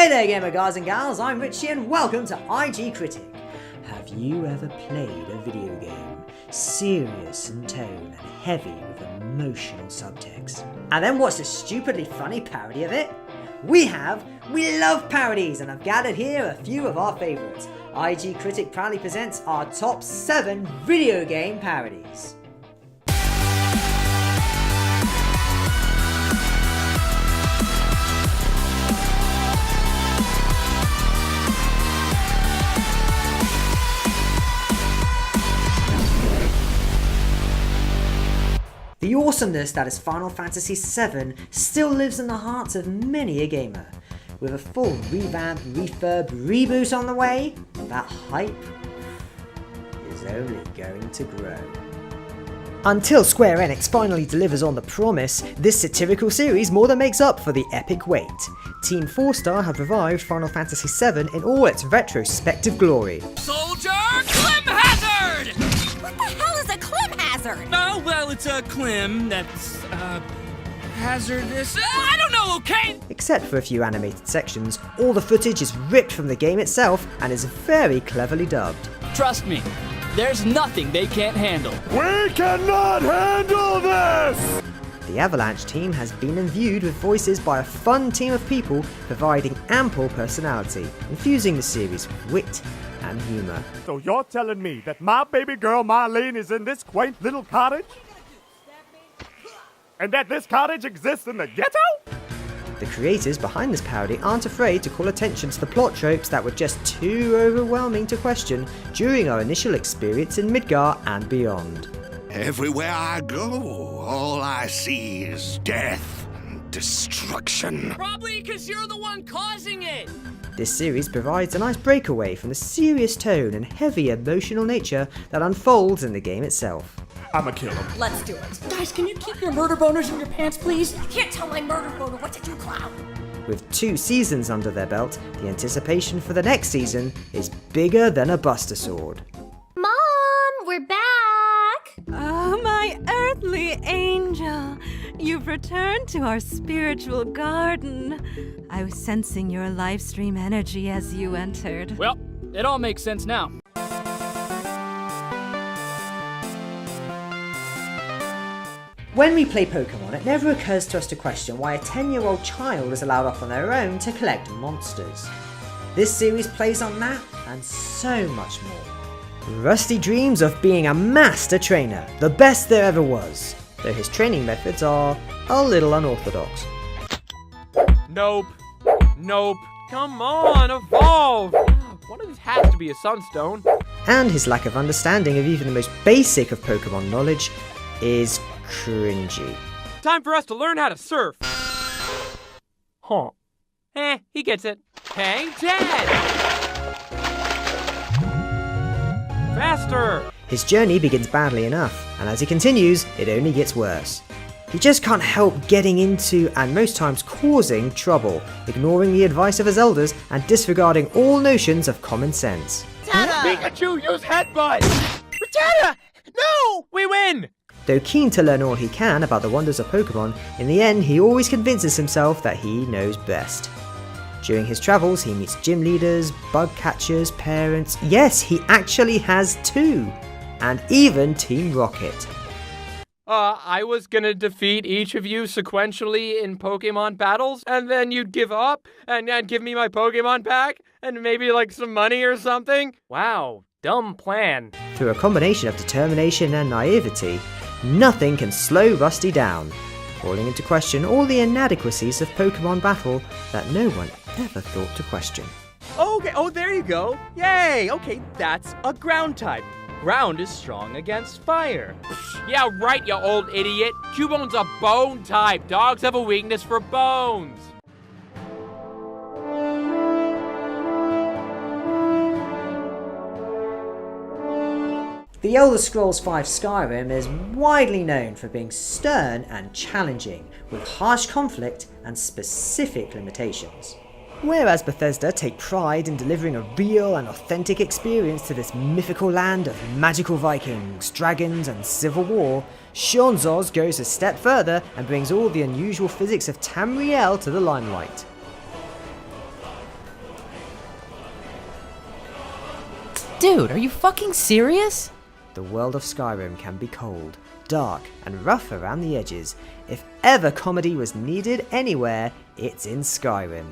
Hey there gamer guys and gals, I'm Richie and welcome to IG Critic. Have you ever played a video game serious in tone and heavy with emotional subtext, and then watched a stupidly funny parody of it? We love parodies, and I've gathered here a few of our favourites. IG Critic proudly presents our top 7 video game parodies. The awesomeness that is Final Fantasy VII still lives in the hearts of many a gamer. With a full revamp, refurb, reboot on the way, that hype is only going to grow. Until Square Enix finally delivers on the promise, this satirical series more than makes up for the epic wait. Team 4-Star have revived Final Fantasy VII in all its retrospective glory. Soldier Clim Hazard! What the hell is a Clim Hazard? Oh, well, it's a Clim that's, hazardous. I don't know, okay? Except for a few animated sections, all the footage is ripped from the game itself and is very cleverly dubbed. Trust me, there's nothing they can't handle. We cannot handle this! The Avalanche team has been imbued with voices by a fun team of people providing ample personality, infusing the series with wit and humour. So you're telling me that my baby girl Marlene is in this quaint little cottage? And that this cottage exists in the ghetto? The creators behind this parody aren't afraid to call attention to the plot tropes that were just too overwhelming to question during our initial experience in Midgar and beyond. Everywhere I go, all I see is death and destruction. Probably because you're the one causing it. This series provides a nice breakaway from the serious tone and heavy emotional nature that unfolds in the game itself. I'ma kill him. Let's do it. Guys, can you keep your murder boners in your pants, please? I can't tell my murder boner what to do, clown. With 2 seasons under their belt, the anticipation for the next season is bigger than a Buster Sword. Mom, we're back. Oh, my earthly angel. You've returned to our spiritual garden. I was sensing your live stream energy as you entered. Well, it all makes sense now. When we play Pokemon, it never occurs to us to question why a 10-year-old child is allowed off on their own to collect monsters. This series plays on that and so much more. Rusty dreams of being a master trainer, the best there ever was, though his training methods are a little unorthodox. Nope. Nope. Come on, evolve! One of these has to be a sunstone. And his lack of understanding of even the most basic of Pokemon knowledge is cringy. Time for us to learn how to surf. Huh. He gets it. Hang 10! Faster! His journey begins badly enough, and as he continues, it only gets worse. He just can't help getting into, and most times causing, trouble, ignoring the advice of his elders and disregarding all notions of common sense. Pikachu, use headbutt! Rattata! No! We win! Though keen to learn all he can about the wonders of Pokemon, in the end he always convinces himself that he knows best. During his travels he meets gym leaders, bug catchers, parents, yes, he actually has 2, and even Team Rocket. I was gonna defeat each of you sequentially in Pokemon battles, and then you'd give up, and give me my Pokemon pack, and maybe like some money or something? Wow, dumb plan. Through a combination of determination and naivety, nothing can slow Rusty down, calling into question all the inadequacies of Pokemon battle that no one ever thought to question. Okay, oh, there you go. Yay! Okay, that's a ground type. Ground is strong against fire. Yeah, right, you old idiot. Cubone's a bone type. Dogs have a weakness for bones. The Elder Scrolls V Skyrim is widely known for being stern and challenging, with harsh conflict and specific limitations. Whereas Bethesda take pride in delivering a real and authentic experience to this mythical land of magical Vikings, dragons and civil war, seanzoz goes a step further and brings all the unusual physics of Tamriel to the limelight. Dude, are you fucking serious? The world of Skyrim can be cold, dark, and rough around the edges. If ever comedy was needed anywhere, it's in Skyrim.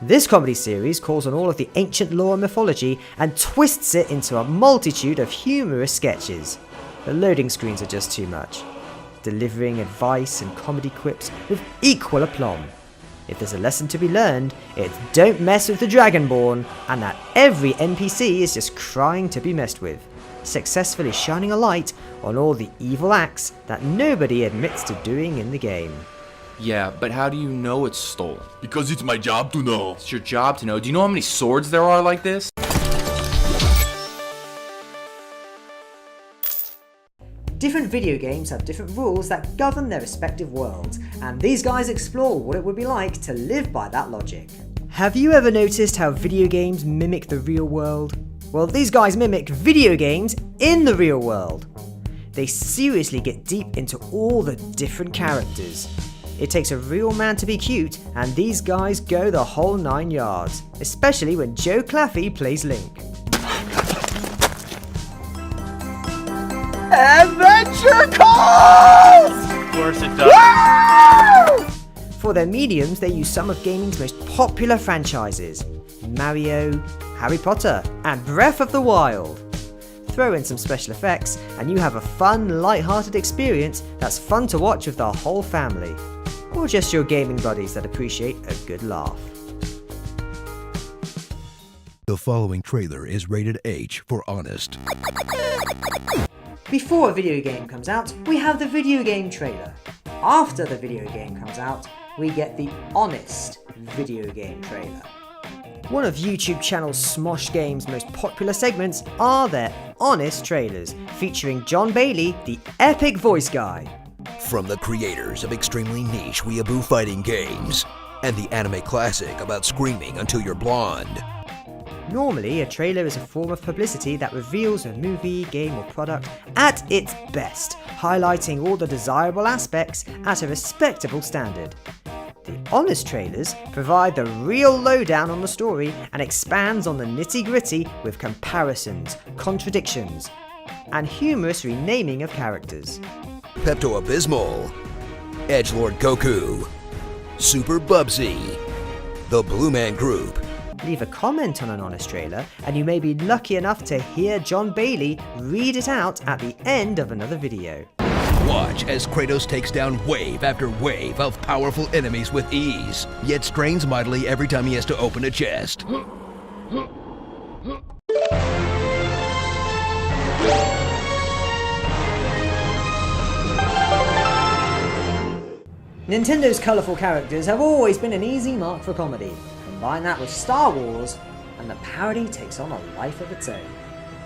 This comedy series calls on all of the ancient lore and mythology and twists it into a multitude of humorous sketches. The loading screens are just too much, delivering advice and comedy quips with equal aplomb. If there's a lesson to be learned, it's don't mess with the Dragonborn, and that every NPC is just crying to be messed with, successfully shining a light on all the evil acts that nobody admits to doing in the game. Yeah, but how do you know it's stolen? Because it's my job to know. It's your job to know. Do you know how many swords there are like this? Different video games have different rules that govern their respective worlds, and these guys explore what it would be like to live by that logic. Have you ever noticed how video games mimic the real world? Well, these guys mimic video games in the real world. They seriously get deep into all the different characters. It takes a real man to be cute, and these guys go the whole 9 yards, especially when Joe Claffey plays Link. Adventure calls! Of course it does. For their mediums, they use some of gaming's most popular franchises: Mario, Harry Potter, and Breath of the Wild. Throw in some special effects, and you have a fun, light-hearted experience that's fun to watch with the whole family. Or just your gaming buddies that appreciate a good laugh. The following trailer is rated H for honest. Before a video game comes out, we have the video game trailer. After the video game comes out, we get the honest video game trailer. One of YouTube channel Smosh Games' most popular segments are their honest trailers, featuring John Bailey, the epic voice guy. From the creators of extremely niche weeaboo fighting games and the anime classic about screaming until you're blonde. Normally, a trailer is a form of publicity that reveals a movie, game, or product at its best, highlighting all the desirable aspects at a respectable standard. The honest trailers provide the real lowdown on the story and expands on the nitty-gritty with comparisons, contradictions, and humorous renaming of characters. Pepto-Abysmal, Edgelord Goku, Super Bubsy, The Blue Man Group. Leave a comment on an honest trailer, and you may be lucky enough to hear John Bailey read it out at the end of another video. Watch as Kratos takes down wave after wave of powerful enemies with ease, yet strains mightily every time he has to open a chest. Nintendo's colourful characters have always been an easy mark for comedy. Combine that with Star Wars, and the parody takes on a life of its own.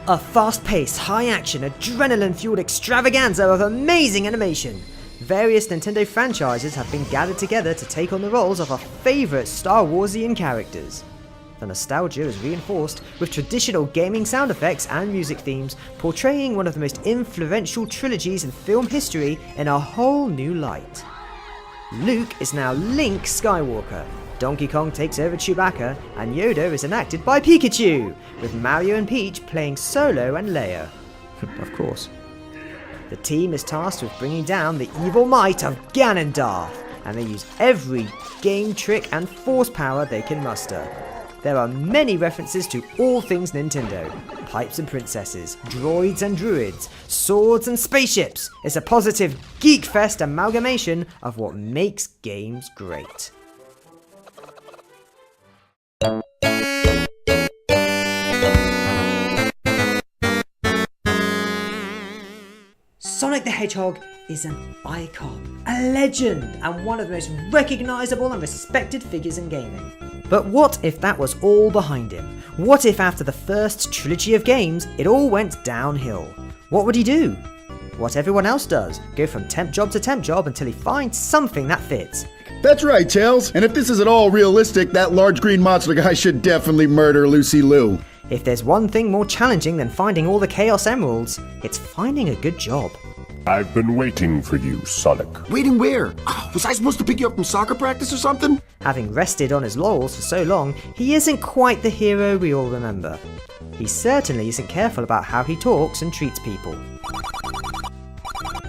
A fast-paced, high-action, adrenaline-fueled extravaganza of amazing animation. Various Nintendo franchises have been gathered together to take on the roles of our favourite Star Warsian characters. The nostalgia is reinforced with traditional gaming sound effects and music themes, portraying one of the most influential trilogies in film history in a whole new light. Luke is now Link Skywalker, Donkey Kong takes over Chewbacca, and Yoda is enacted by Pikachu, with Mario and Peach playing Solo and Leia. Of course. The team is tasked with bringing down the evil might of Ganondorf, and they use every game trick and force power they can muster. There are many references to all things Nintendo. Pipes and princesses, droids and druids, swords and spaceships. It's a positive geek fest amalgamation of what makes games great. Sonic the Hedgehog is an icon, a legend, and one of the most recognisable and respected figures in gaming. But what if that was all behind him? What if after the first trilogy of games, it all went downhill? What would he do? What everyone else does, go from temp job to temp job until he finds something that fits. That's right, Tails, and if this is at all realistic, that large green monster guy should definitely murder Lucy Liu. If there's one thing more challenging than finding all the Chaos Emeralds, it's finding a good job. I've been waiting for you, Sonic. Waiting where? Oh, was I supposed to pick you up from soccer practice or something? Having rested on his laurels for so long, he isn't quite the hero we all remember. He certainly isn't careful about how he talks and treats people.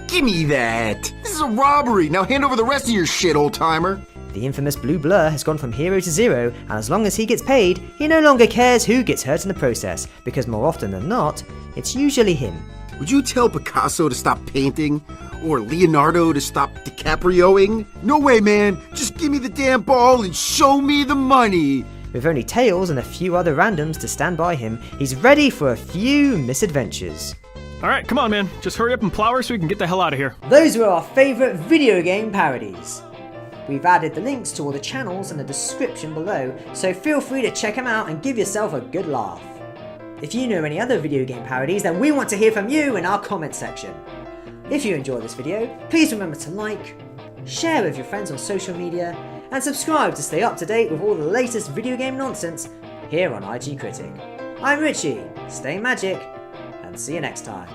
Gimme that! This is a robbery! Now hand over the rest of your shit, old-timer! The infamous Blue Blur has gone from hero to zero, and as long as he gets paid, he no longer cares who gets hurt in the process, because more often than not, it's usually him. Would you tell Picasso to stop painting? Or Leonardo to stop DiCaprioing? No way, man! Just give me the damn ball and show me the money! With only Tails and a few other randoms to stand by him, he's ready for a few misadventures. Alright, come on, man. Just hurry up and plow her so we can get the hell out of here. Those were our favourite video game parodies. We've added the links to all the channels in the description below, so feel free to check them out and give yourself a good laugh. If you know any other video game parodies, then we want to hear from you in our comment section. If you enjoyed this video, please remember to like, share with your friends on social media, and subscribe to stay up to date with all the latest video game nonsense here on IG Critic. I'm Richie, stay magic, and see you next time.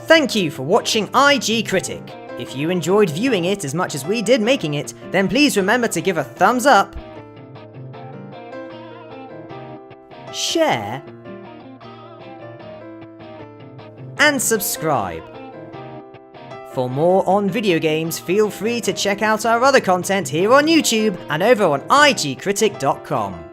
Thank you for watching IG Critic. If you enjoyed viewing it as much as we did making it, then please remember to give a thumbs up, share, and subscribe. For more on video games, feel free to check out our other content here on YouTube and over on IGCritic.com.